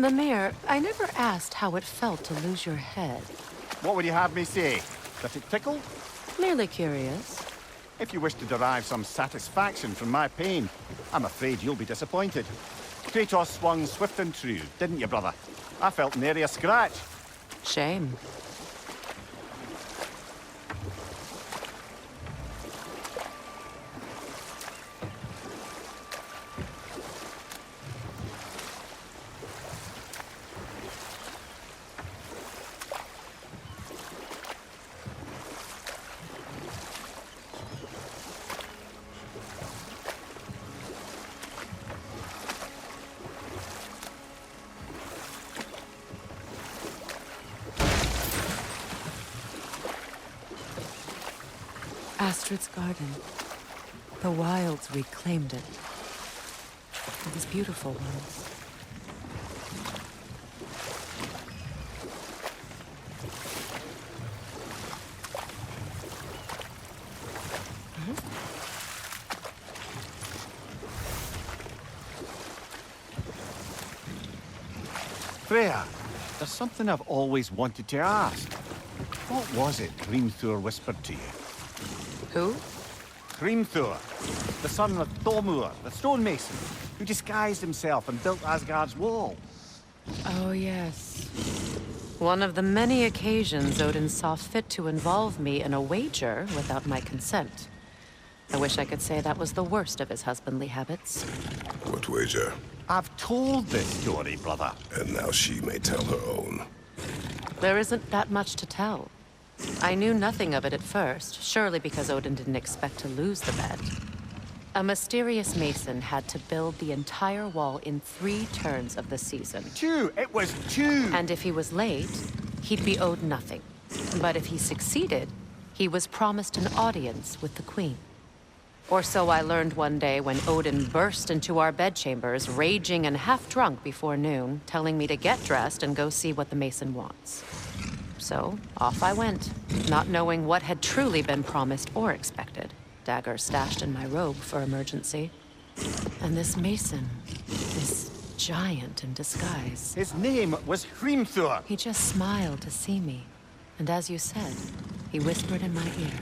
Mimir, I never asked how it felt to lose your head. What would you have me say? That it tickled? Merely curious. If you wish to derive some satisfaction from my pain, I'm afraid you'll be disappointed. Kratos swung swift and true, didn't you, brother? I felt nary a scratch. Shame. Astrid's garden. The wilds reclaimed it. It was beautiful once. Freya, there's something I've always wanted to ask. What was it Hrimthur whispered to you? Who? Hrimthur, the son of Thormur, the stonemason, who disguised himself and built Asgard's wall. Oh, yes. One of the many occasions Odin saw fit to involve me in a wager without my consent. I wish I could say that was the worst of his husbandly habits. What wager? I've told this story, brother. And now she may tell her own. There isn't that much to tell. I knew nothing of it at first, surely because Odin didn't expect to lose the bet. A mysterious mason had to build the entire wall in 3 turns of the season. 2! It was 2! And if he was late, he'd be owed nothing. But if he succeeded, he was promised an audience with the queen. Or so I learned one day when Odin burst into our bedchambers, raging and half-drunk before noon, telling me to get dressed and go see what the mason wants. So, off I went, not knowing what had truly been promised or expected. Dagger stashed in my robe for emergency. And this mason, this giant in disguise. His name was Hrimthur. He just smiled to see me. And as you said, he whispered in my ear.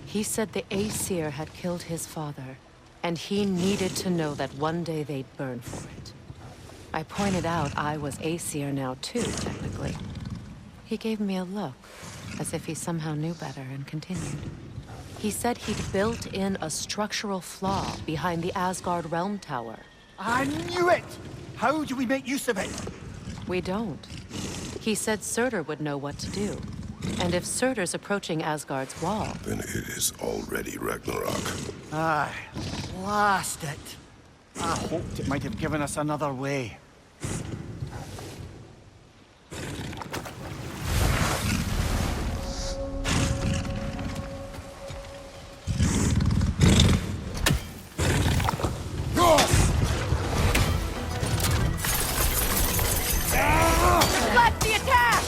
He said the Aesir had killed his father, and he needed to know that one day they'd burn for it. I pointed out I was Aesir now too, technically. He gave me a look, as if he somehow knew better, and continued. He said he'd built in a structural flaw behind the Asgard Realm Tower. I knew it! How do we make use of it? We don't. He said Surtur would know what to do. And if Surtur's approaching Asgard's wall... Then it is already Ragnarok. Aye, blast it. I hoped it might have given us another way. Let the attack!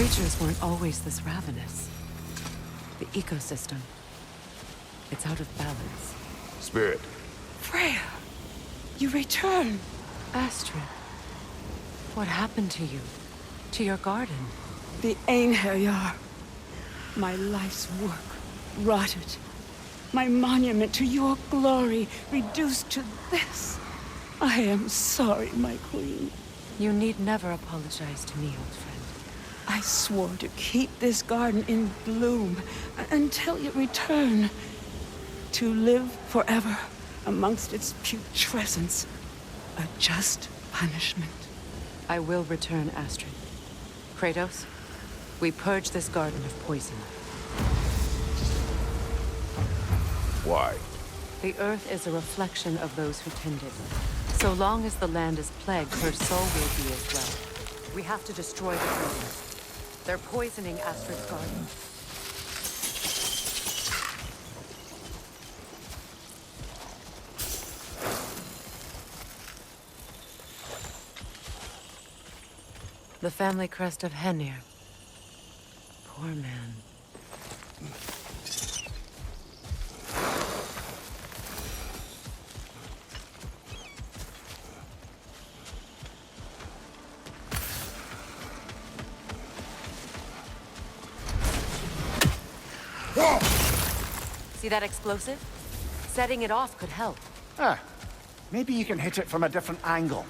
creatures weren't always this ravenous. The ecosystem, it's out of balance. Spirit. Freya, you return. Astrid, what happened to you? To your garden? The Einherjar. My life's work, rotted. My monument to your glory, reduced to this. I am sorry, my queen. You need never apologize to me, old friend. I swore to keep this garden in bloom until you return. To live forever amongst its putrescence. A just punishment. I will return, Astrid. Kratos, we purge this garden of poison. Why? The earth is a reflection of those who tend it. So long as the land is plagued, her soul will be as well. We have to destroy the poisons. They're poisoning Astrid's garden. The family crest of Henir. Poor man. See that explosive? Setting it off could help. Ah, maybe you can hit it from a different angle.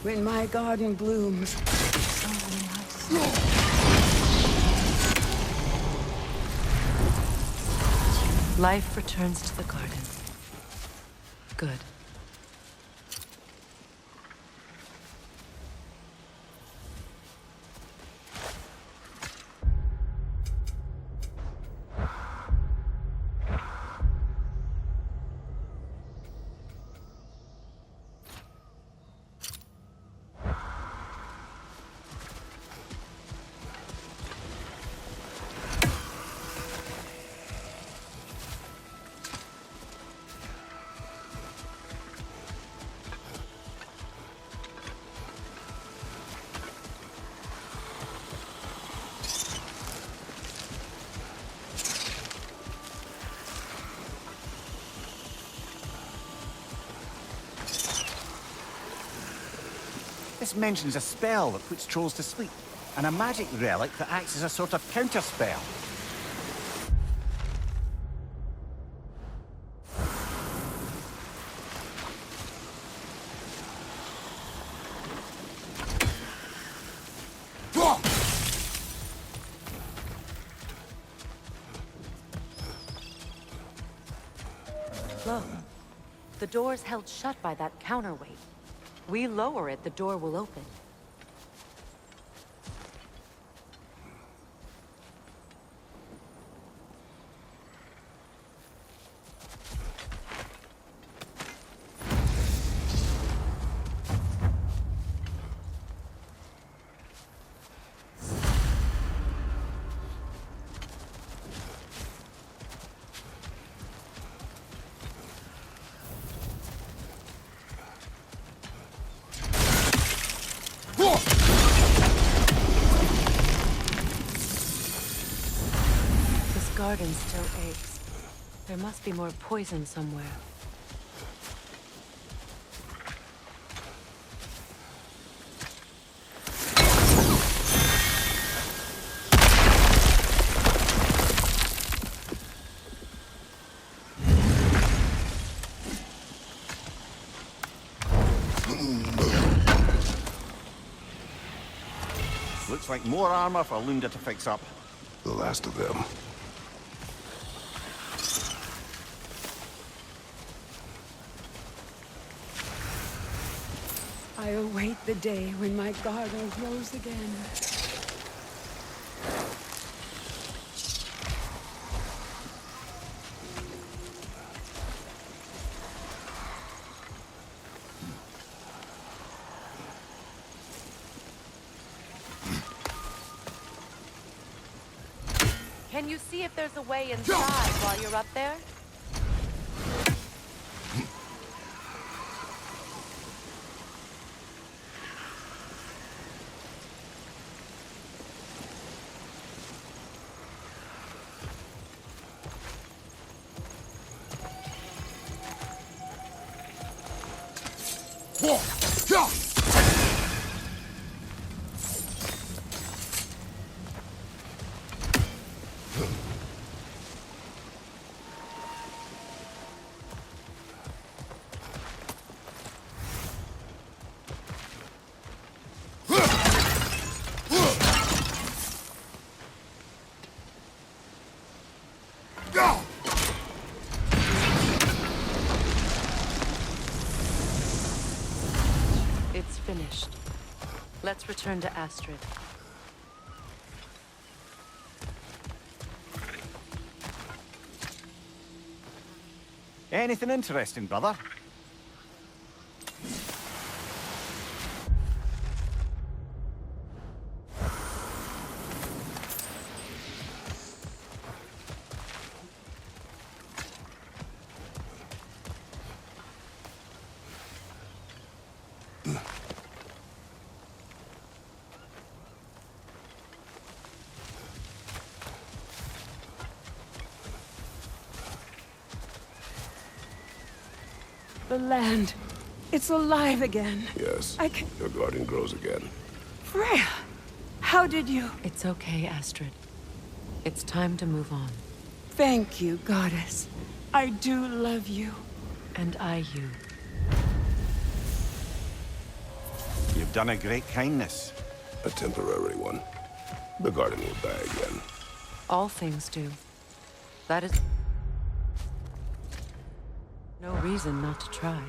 When my garden blooms, so will my soul. Life returns to the garden. Good. This mentions a spell that puts trolls to sleep, and a magic relic that acts as a sort of counterspell. Look, the door's held shut by that counterweight. We lower it, the door will open. This garden still aches. There must be more poison somewhere. Looks like more armor for Lunda to fix up. The last of them. I await the day when my garden grows again. Can you see if there's a way inside while you're up there? It's finished. Let's return to Astrid. Anything interesting, brother? The land. It's alive again. Yes. I can... Your garden grows again. Freya! How did you... It's okay, Astrid. It's time to move on. Thank you, goddess. I do love you. And I you. You've done a great kindness. A temporary one. The garden will die again. All things do. That is... no reason not to try.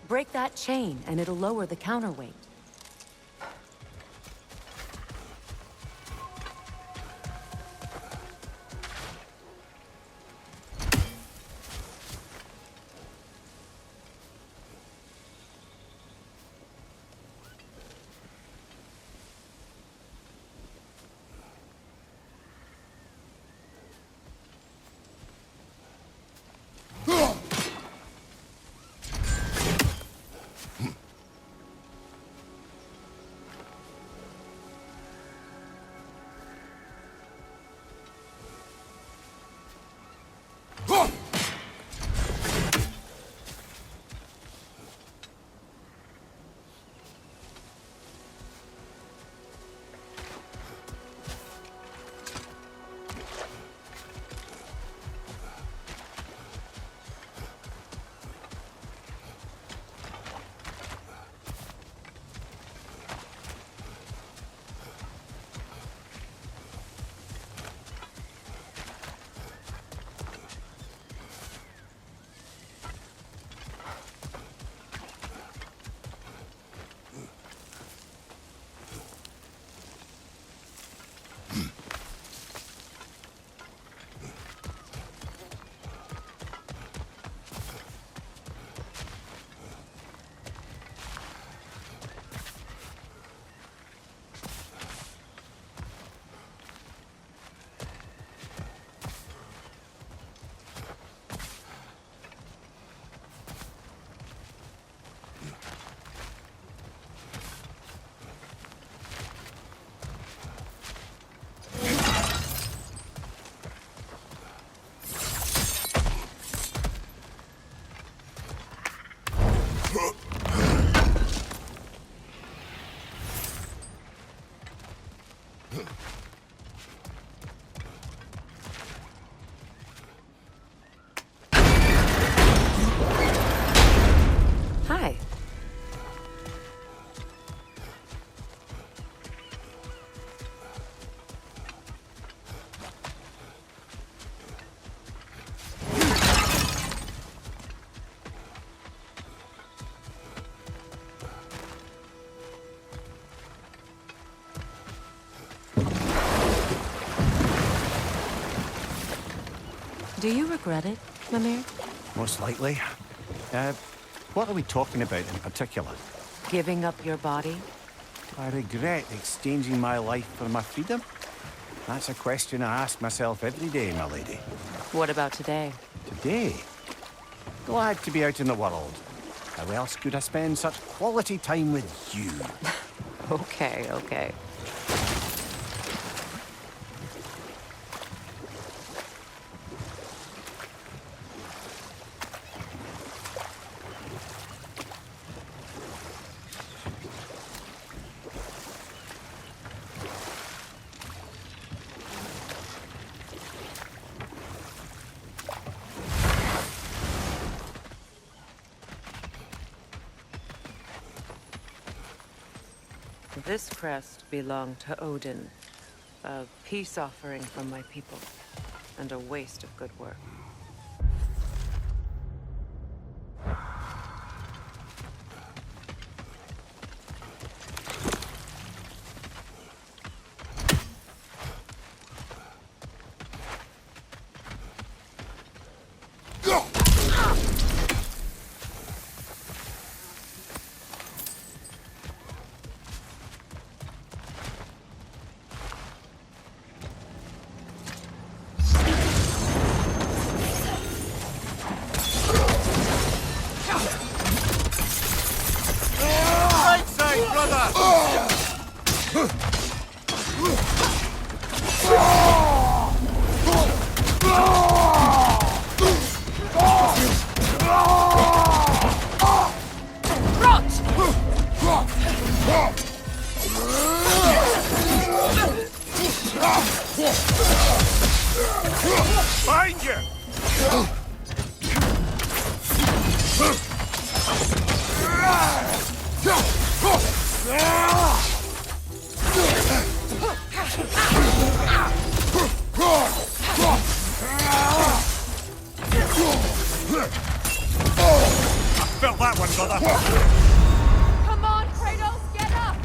Break that chain, and it'll lower the counterweight. Hi. Do you regret it, Mimir? Most likely. What are we talking about in particular? Giving up your body? I regret exchanging my life for my freedom? That's a question I ask myself every day, my lady. What about today? Today? Glad to be out in the world. How else could I spend such quality time with you? Okay, okay. This crest belonged to Odin. A peace offering from my people, and a waste of good work. Right side, brother! Find you! I felt that one, brother! Come on, Kratos, get up!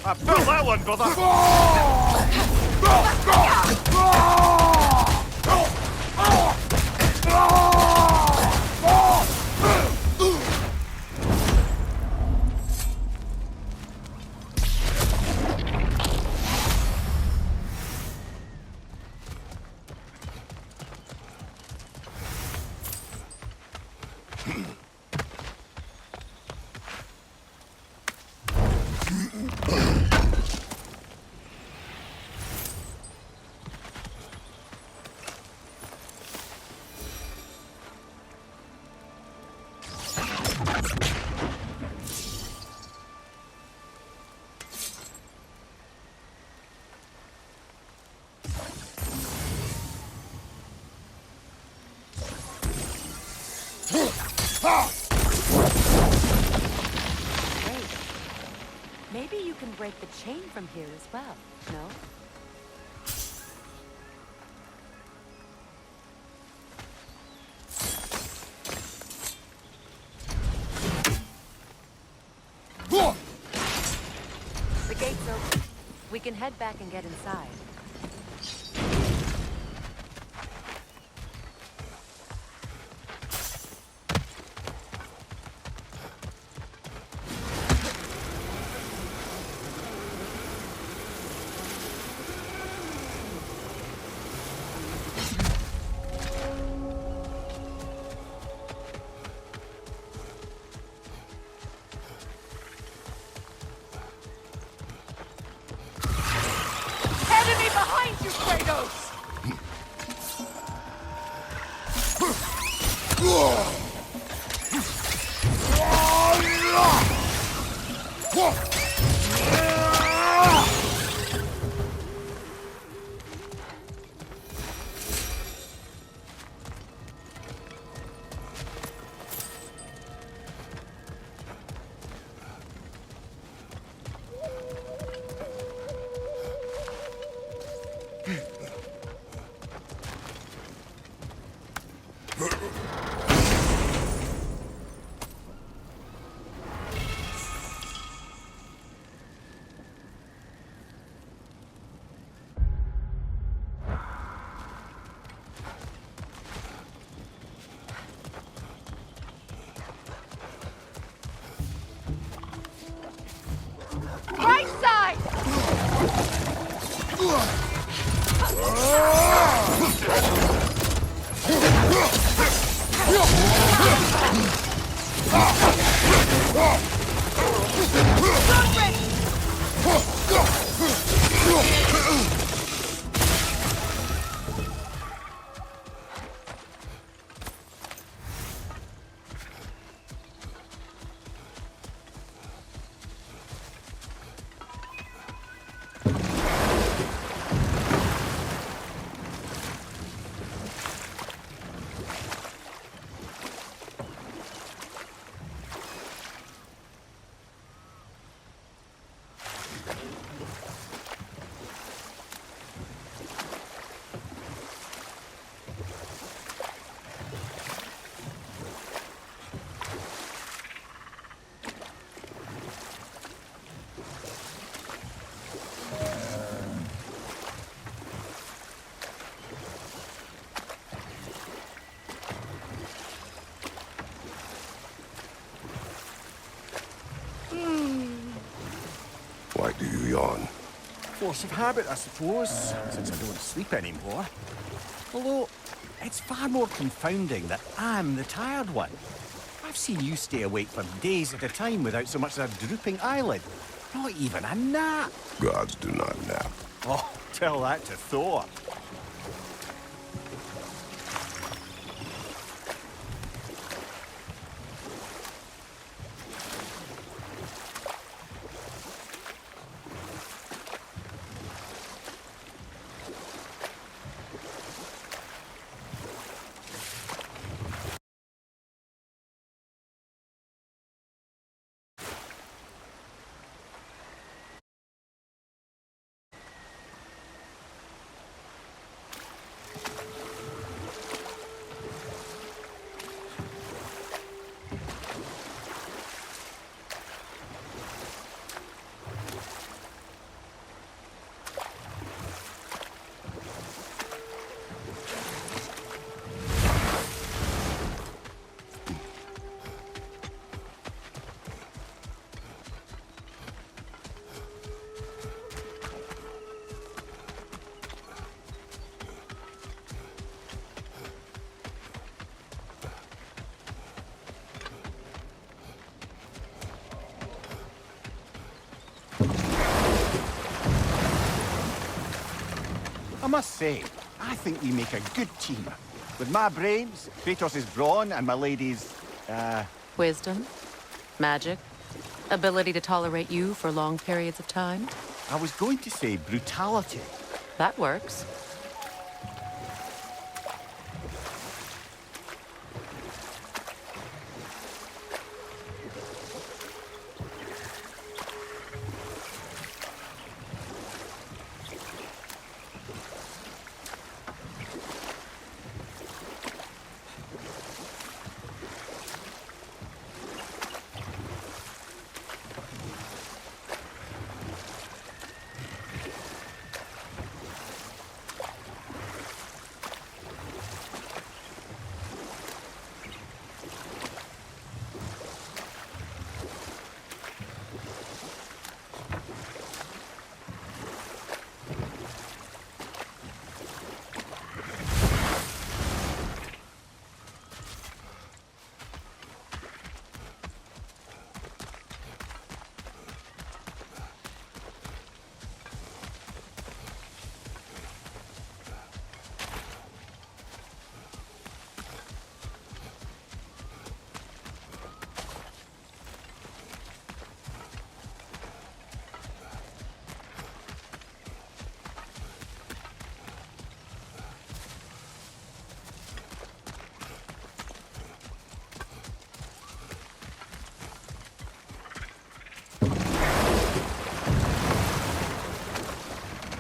I felt that one, brother! Great. Maybe you can break the chain from here as well, no? The gate's open. We can head back and get inside. Enemy behind you, Kratos! Why do you yawn? Force of habit, I suppose, since I don't sleep anymore. Although, it's far more confounding that I'm the tired one. I've seen you stay awake for days at a time without so much as a drooping eyelid. Not even a nap. Gods do not nap. Oh, tell that to Thor. I must say, I think we make a good team. With my brains, Kratos' brawn, and my lady's, Wisdom, magic, ability to tolerate you for long periods of time. I was going to say brutality. That works.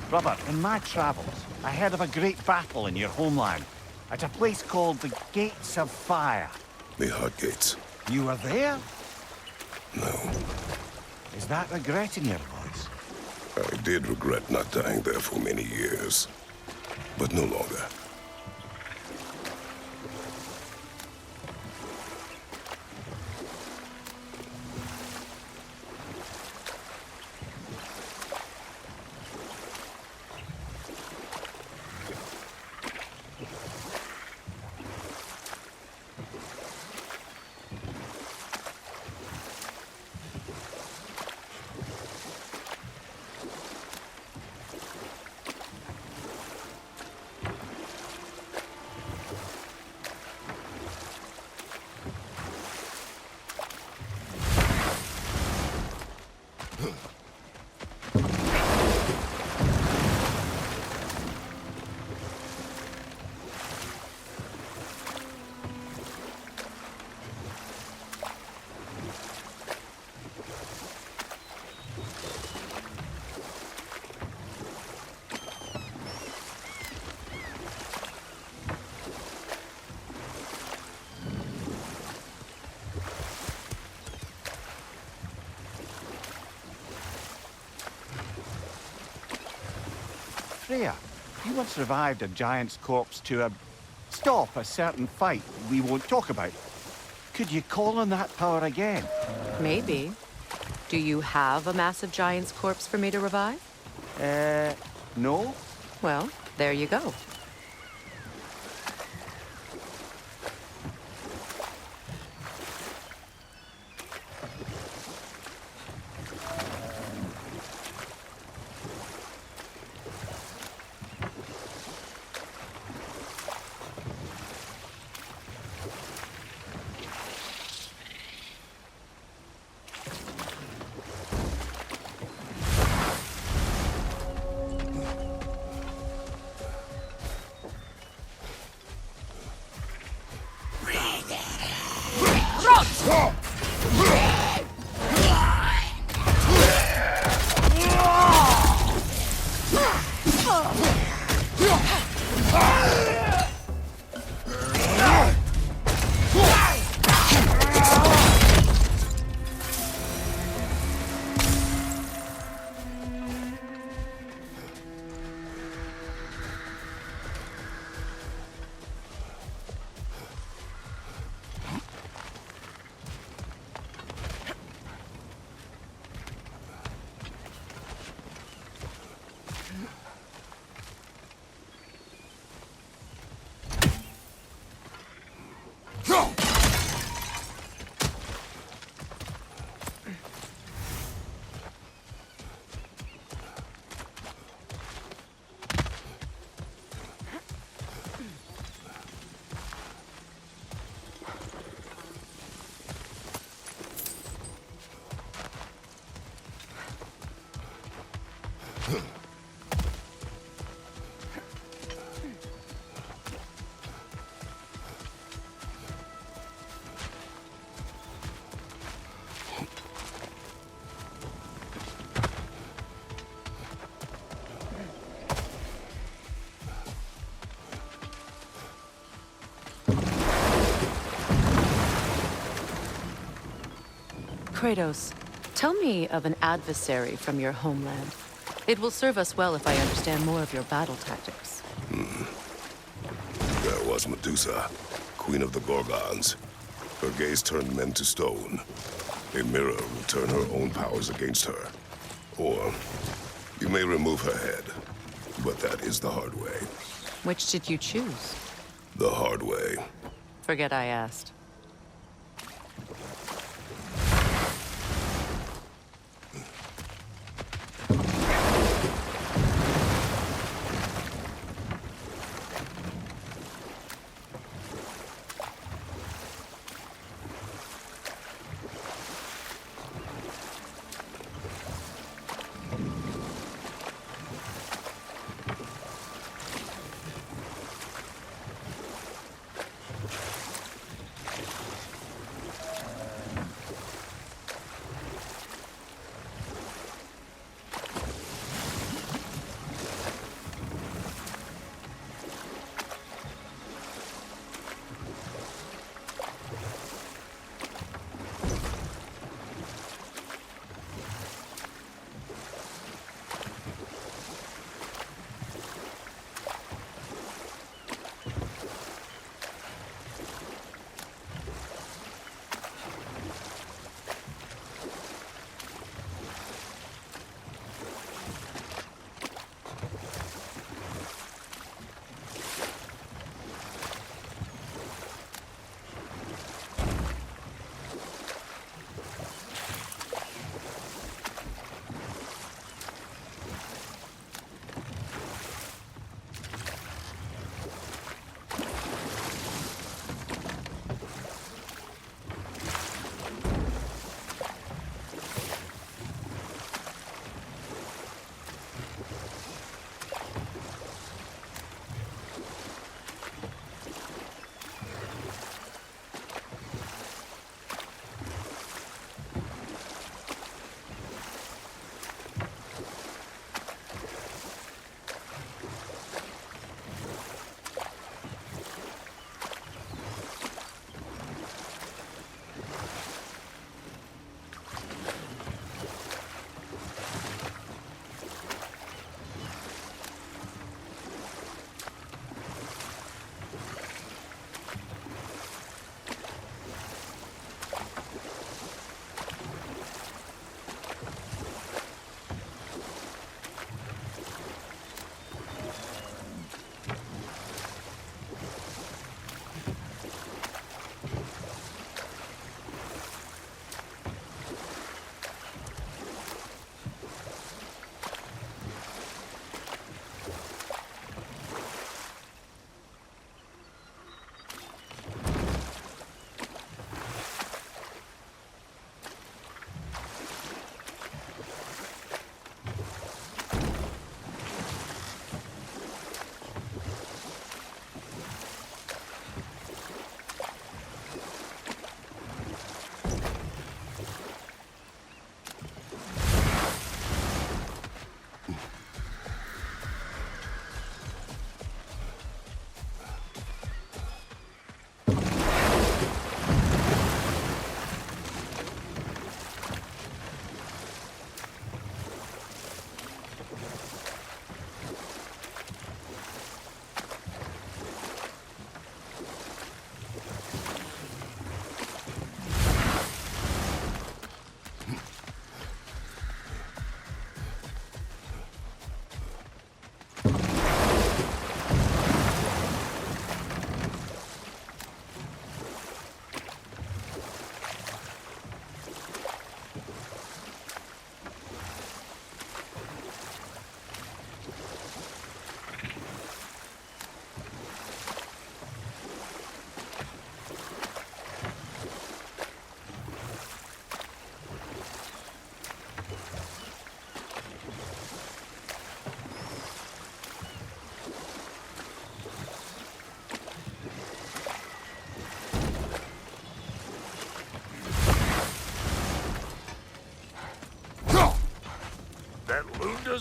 Brother, in my travels, I heard of a great battle in your homeland, at a place called the Gates of Fire. The Hut Gates. You were there? No. Is that regret in your voice? I did regret not dying there for many years. But no longer. Freya, you once revived a giant's corpse to stop a certain fight we won't talk about. Could you call on that power again? Maybe. Do you have a massive giant's corpse for me to revive? No? Well, there you go. Kratos, tell me of an adversary from your homeland. It will serve us well if I understand more of your battle tactics. There was Medusa, queen of the Gorgons. Her gaze turned men to stone. A mirror will turn her own powers against her. Or you may remove her head, but that is the hard way. Which did you choose? The hard way. Forget I asked.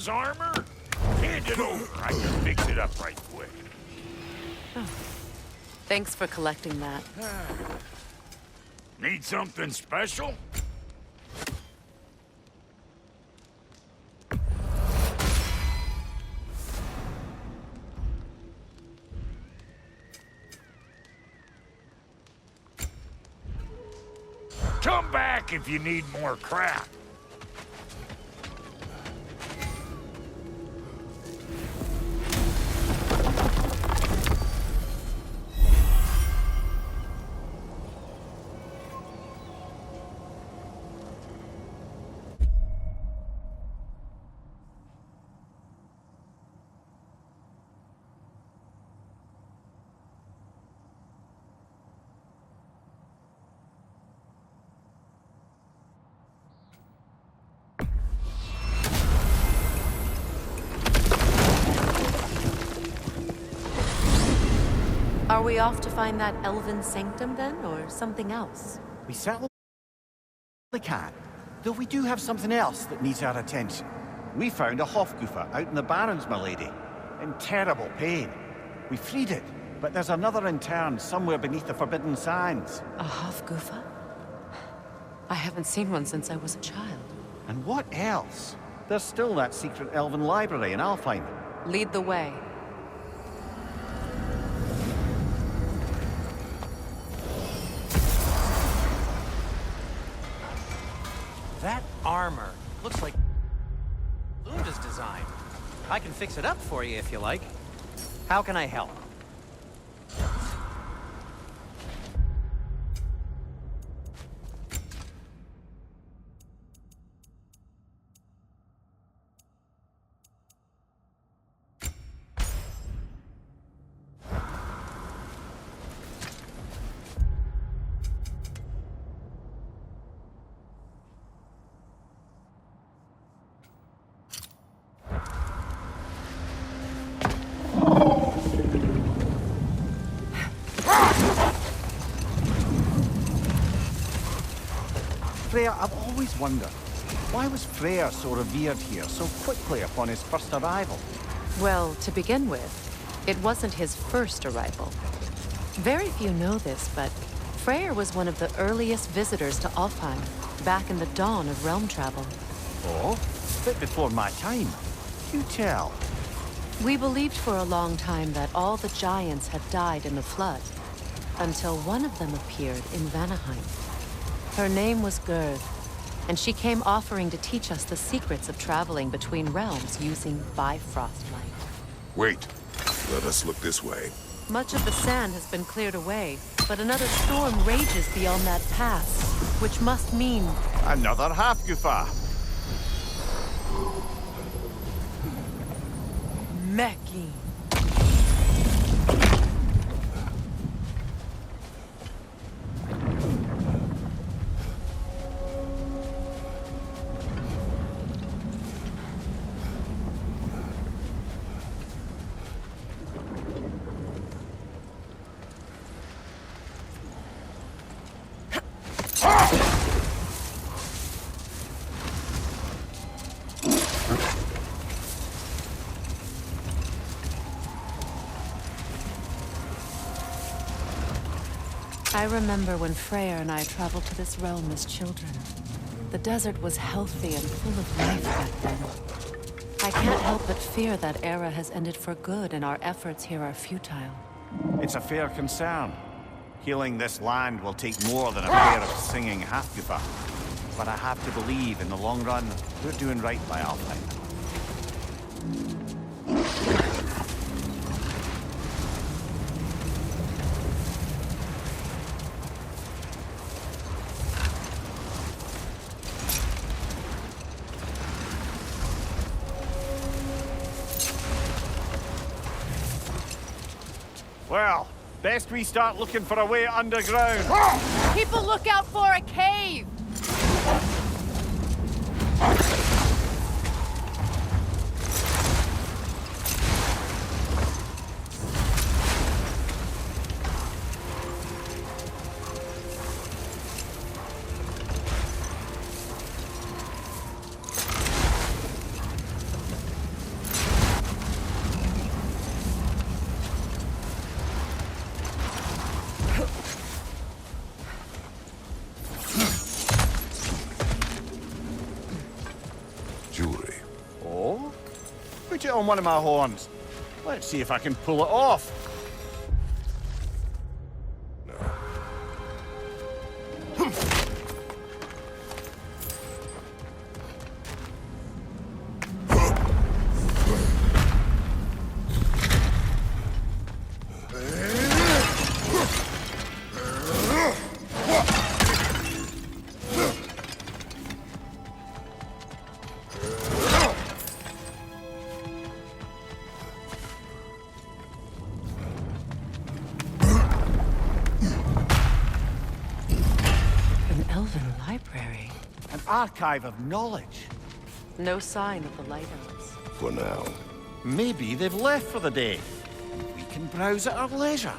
Era's armor? Hand it over. I can fix it up right quick. Thanks for collecting that. Need something special? Come back if you need more crap. Are we off to find that elven sanctum then, or something else? We certainly can. Though we do have something else that needs our attention. We found a Hofgufer out in the Barrens, my lady. In terrible pain. We freed it, but there's another interned somewhere beneath the Forbidden Sands. A Hofgufer? I haven't seen one since I was a child. And what else? There's still that secret elven library in Alfheim. Lead the way. That armor looks like Lunda's design. I can fix it up for you if you like. How can I help? Freya, I've always wondered, why was Freyr so revered here so quickly upon his first arrival? Well, to begin with, it wasn't his first arrival. Very few know this, but Freyr was one of the earliest visitors to Alfheim, back in the dawn of realm travel. Oh? A bit before my time. You tell. We believed for a long time that all the giants had died in the flood, until one of them appeared in Vanaheim. Her name was Gerd, and she came offering to teach us the secrets of traveling between realms using Bifrost light. Wait. Let us look this way. Much of the sand has been cleared away, but another storm rages beyond that pass, which must mean... Another Hofgufer! Meki. I remember when Freyr and I traveled to this realm as children. The desert was healthy and full of life back then. I can't help but fear that era has ended for good and our efforts here are futile. It's a fair concern. Healing this land will take more than a pair of singing Hofgufer. But I have to believe, in the long run, we're doing right by Alfheim. Well, best we start looking for a way underground. Keep a lookout for a cave! sit on one of my horns. Let's see if I can pull it off. Elven library. An archive of knowledge. No sign of the Light Elves. For now. Maybe they've left for the day. We can browse at our leisure.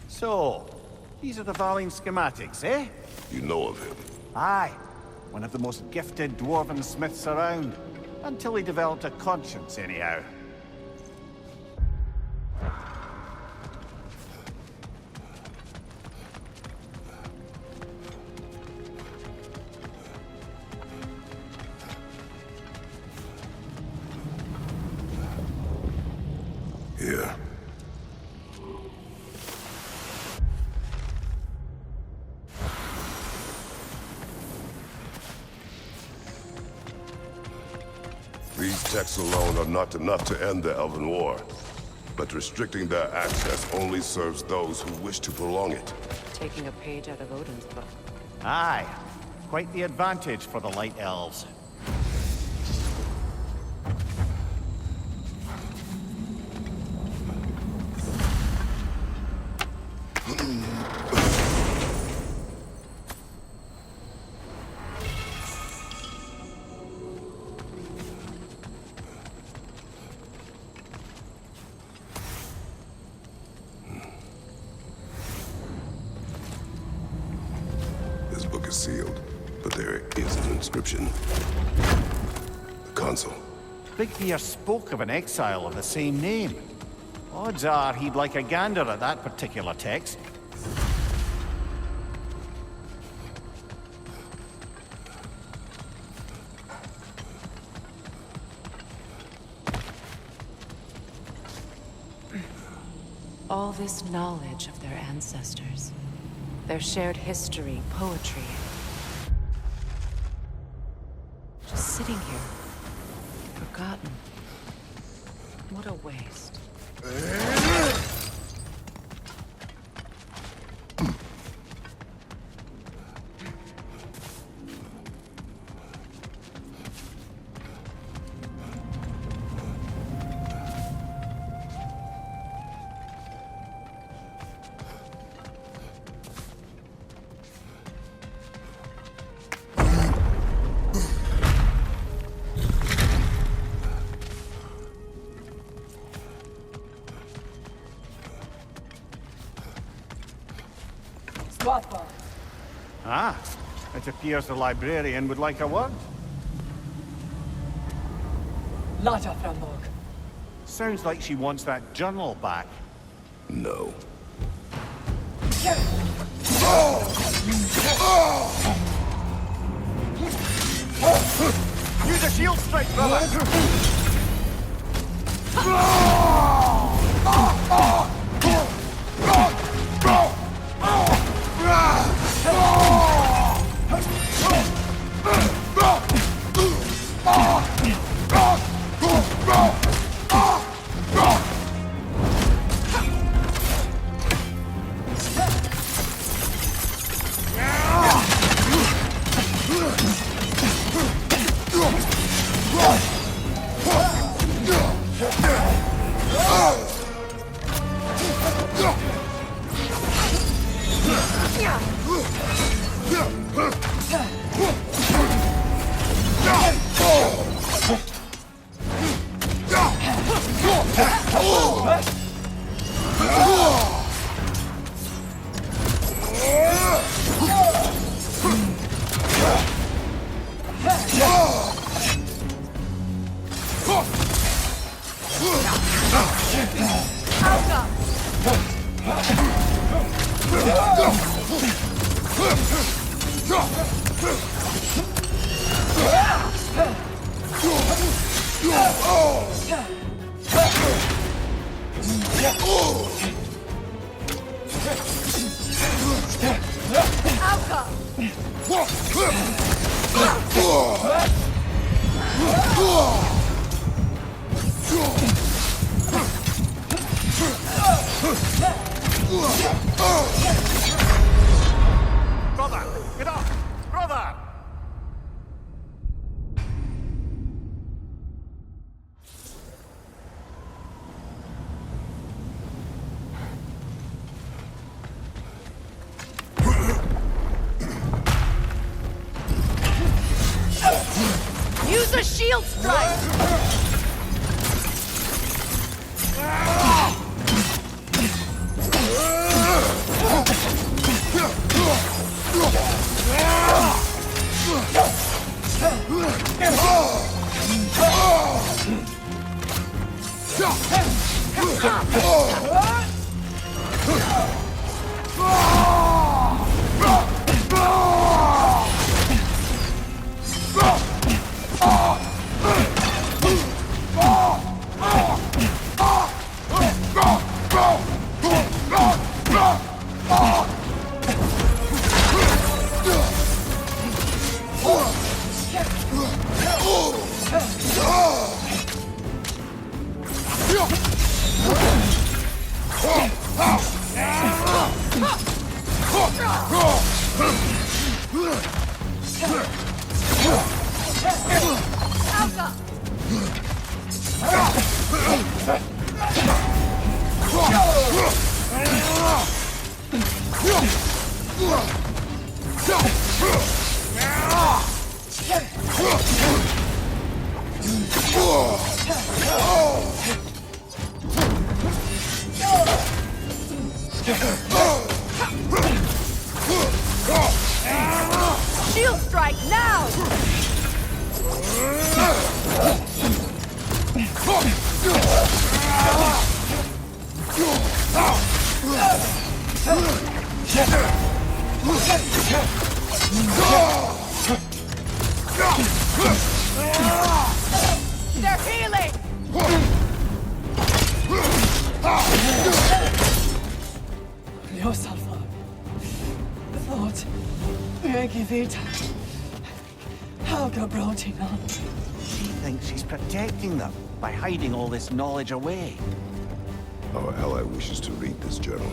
So, these are the Valine schematics, eh? You know of him. Aye. One of the most gifted dwarven smiths around. Until he developed a conscience, anyhow. Here. These texts alone are not enough to end the Elven War, but restricting their access only serves those who wish to prolong it. Taking a page out of Odin's book. Aye. Quite the advantage for the Light Elves. This book is sealed, but there is an inscription. The console. Big Bear spoke of an exile of the same name. Odds are he'd like a gander at that particular text. All this knowledge of their ancestors. Their shared history, poetry. Just sitting here. Forgotten. What a waste. Ah, it appears the librarian would like a word. Lata Framborg. Sounds like she wants that journal back. No. Use a shield strike, brother! Brother, get up! Brother! Use a shield strike! Shield strike now! They're healing! Yourself up. Thought, Megivita. Helga brought him on. She thinks she's protecting them by hiding all this knowledge away. Our ally wishes to read this journal.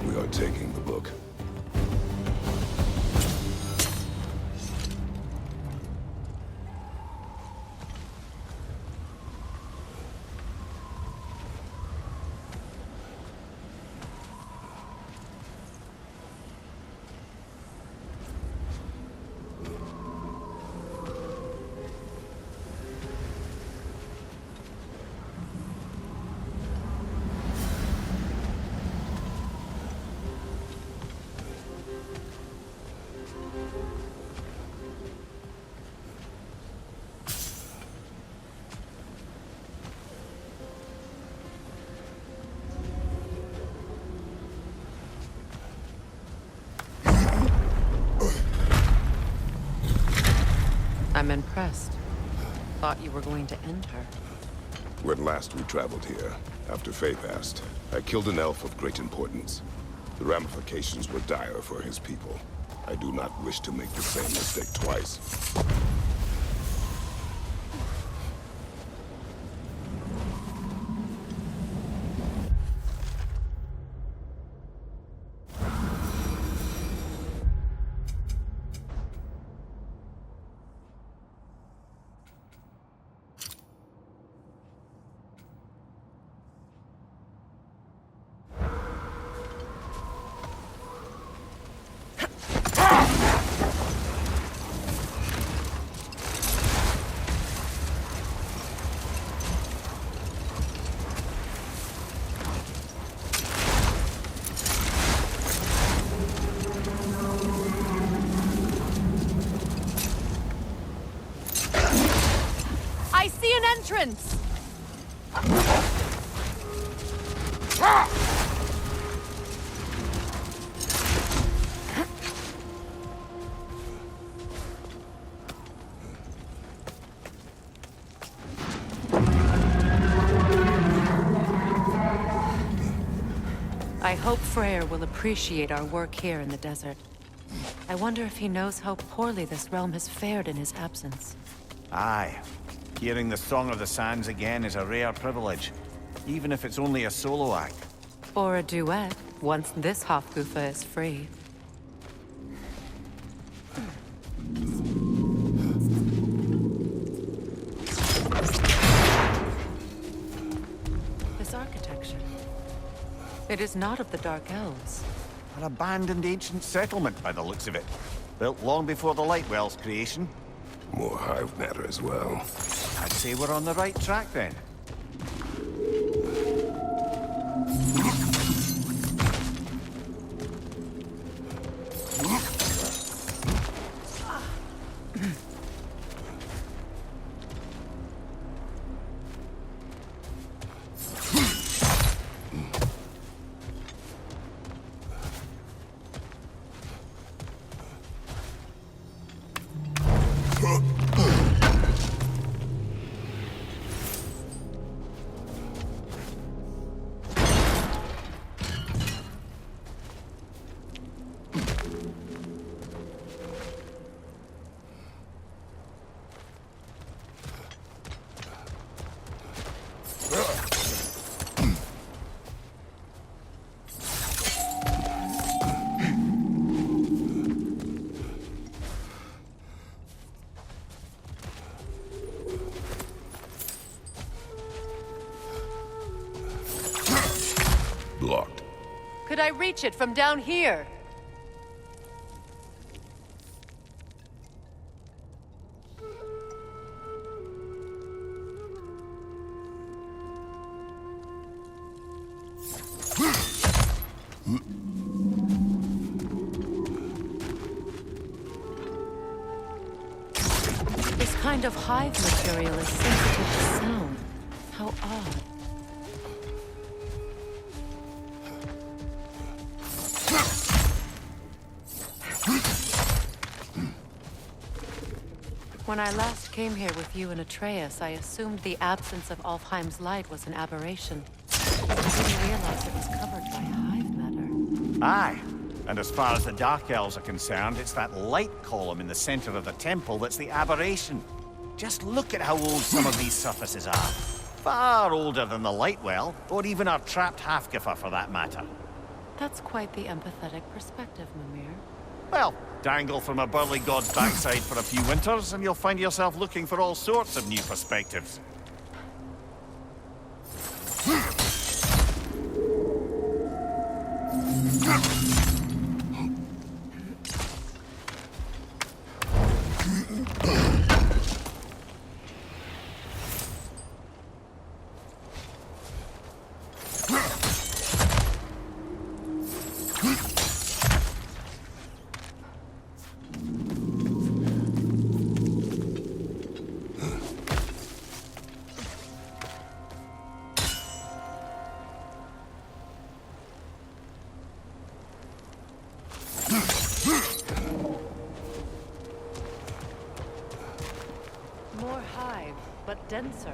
We are taking the book. I'm impressed. Thought you were going to end her. When last we traveled here, after Faye passed, I killed an elf of great importance. The ramifications were dire for his people. I do not wish to make the same mistake twice. I see an entrance! I hope Freyr will appreciate our work here in the desert. I wonder if he knows how poorly this realm has fared in his absence. Aye. Hearing the Song of the Sands again is a rare privilege, even if it's only a solo act. Or a duet, once this Hofgufa is free. This architecture. It is not of the Dark Elves. An abandoned ancient settlement by the looks of it. Built long before the Lightwell's creation. More hive matter as well. I'd say we're on the right track then. Blocked. Could I reach it from down here? This kind of hive material is sensitive to sound. How odd. When I last came here with you and Atreus, I assumed the absence of Alfheim's light was an aberration. I didn't realize it was covered by hive matter. Aye. And as far as the Dark Elves are concerned, it's that light column in the center of the temple that's the aberration. Just look at how old some of these surfaces are. Far older than the Lightwell, or even our trapped Hafgifa for that matter. That's quite the empathetic perspective, Mimir. Well, dangle from a burly god's backside for a few winters, and you'll find yourself looking for all sorts of new perspectives. More hive, but denser.